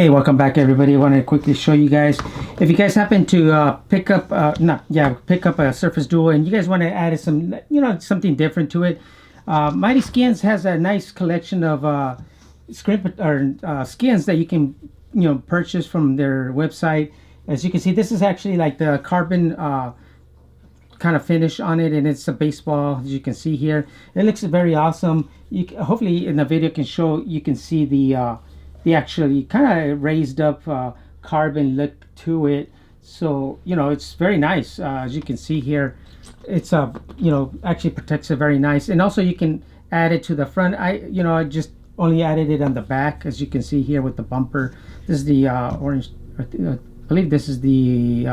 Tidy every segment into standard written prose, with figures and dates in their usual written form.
Hey, welcome back, everybody. I want to quickly show you guys. If you guys happen to pick up a Surface Duo, and you guys want to add some, something different to it. Mighty Skins has a nice collection of skins that you can, purchase from their website. As you can see, this is actually like the carbon kind of finish on it, and it's a baseball, as you can see here. It looks very awesome. Hopefully in the video you can see the actually kind of raised up carbon look to it. So it's very nice. As you can see here, it's actually protects it very nice. And also you can add it to the front. I just only added it on the back, as you can see here with the bumper. This is the orange. I believe this is the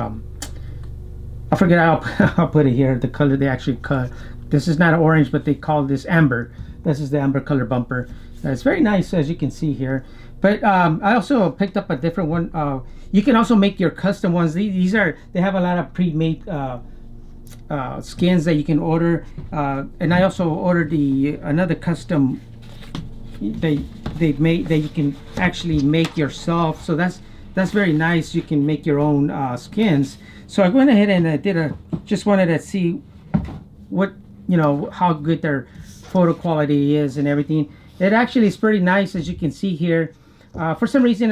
I forget how I'll put it here, the color they actually cut. This is not orange, but they call this amber. This is the amber color bumper. It's very nice, as you can see here. But I also picked up a different one. You can also make your custom ones. They have a lot of pre-made skins that you can order. And I also ordered another custom they've made that you can actually make yourself. So that's very nice. You can make your own skins. So I went ahead and I just wanted to see what, how good their photo quality is and everything. It actually is pretty nice, as you can see here. For some reason,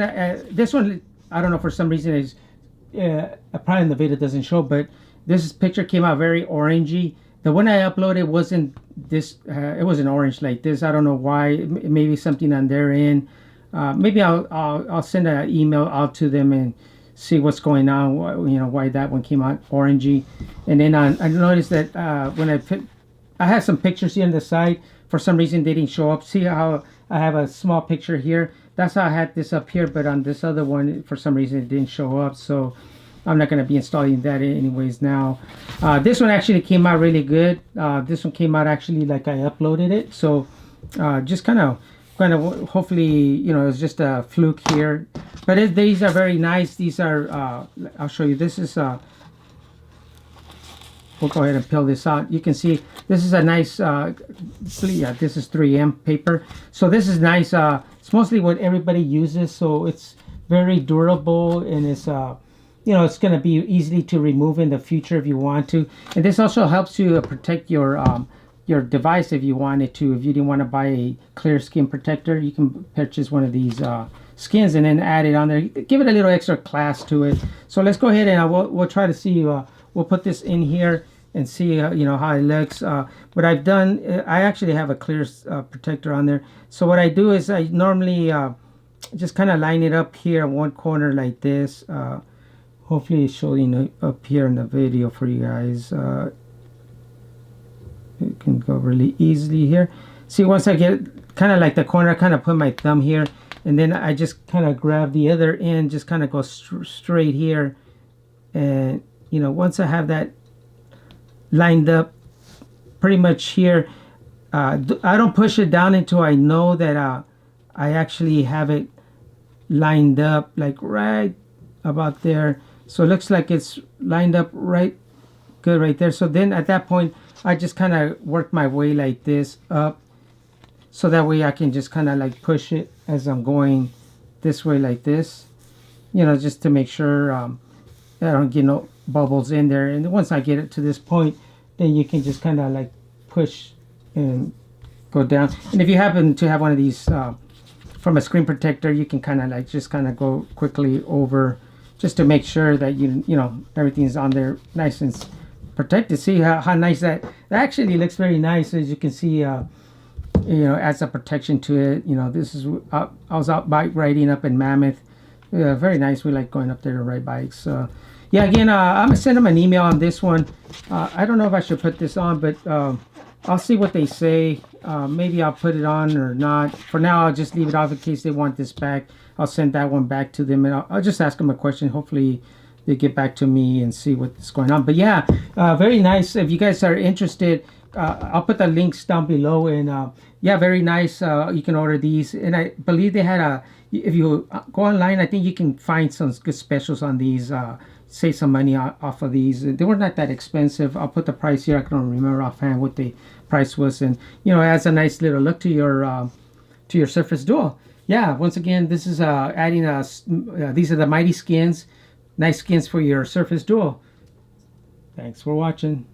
this one, I don't know, for some reason is probably in the video doesn't show, but this picture came out very orangey. The one I uploaded wasn't this, it wasn't orange like this. I don't know why. Maybe something on their end. Maybe I'll send an email out to them and see what's going on. Why that one came out orangey. And then I noticed that when I had some pictures here on the side. For some reason they didn't show up. See how I have a small picture here? That's how I had this up here, but on this other one, for some reason it didn't show up. So I'm not going to be installing that anyways now. This one actually came out really good. This one came out actually like I uploaded it. So just kind of hopefully, it's just a fluke here. But these are very nice. These are, I'll show you. This is we'll go ahead and peel this out. You can see this is a nice this is 3M paper, so this is nice. It's mostly what everybody uses, so it's very durable, and it's it's going to be easy to remove in the future if you want to. And this also helps you protect your device if you wanted to. If you didn't want to buy a clear skin protector, you can purchase one of these skins and then add it on there. Give it a little extra class to it. So let's go ahead and we'll try to see. We'll put this in here and see how it looks. What I've done, I actually have a clear protector on there. So what I do is I normally just kind of line it up here in one corner like this. Hopefully it's showing up here in the video for you guys. It can go really easily here. See, once I get kind of like the corner, I kind of put my thumb here, and then I just kind of grab the other end, just kind of go straight here. And once I have that lined up pretty much here, I don't push it down until I know that I actually have it lined up like right about there. So it looks like it's lined up right good right there. So then at that point I just kind of work my way like this up, so that way I can just kind of like push it as I'm going this way like this, just to make sure I don't get no bubbles in there. And once I get it to this point, then you can just kind of like push and go down. And if you happen to have one of these from a screen protector, you can kind of like just kind of go quickly over, just to make sure that everything's on there nice and protected. See how nice that actually looks. Very nice, as you can see. Adds a protection to it. This is I was out bike riding up in Mammoth. Very nice. We like going up there to ride bikes. Yeah, again, I'm gonna send them an email on this one. I don't know if I should put this on, but I'll see what they say. Maybe I'll put it on or not. For now, I'll just leave it off in case they want this back. I'll send that one back to them, and I'll just ask them a question. Hopefully they get back to me and see what's going on. But yeah, very nice. If you guys are interested, I'll put the links down below. And yeah, very nice. You can order these, and I believe they had if you go online, I think you can find some good specials on these. Save some money off of these. They were not that expensive. I'll put the price here. I don't remember offhand what the price was, and it adds a nice little look to your Surface Duo. Yeah, once again, this is adding these are the Mighty skins. Nice skins for your Surface Duo. Thanks for watching.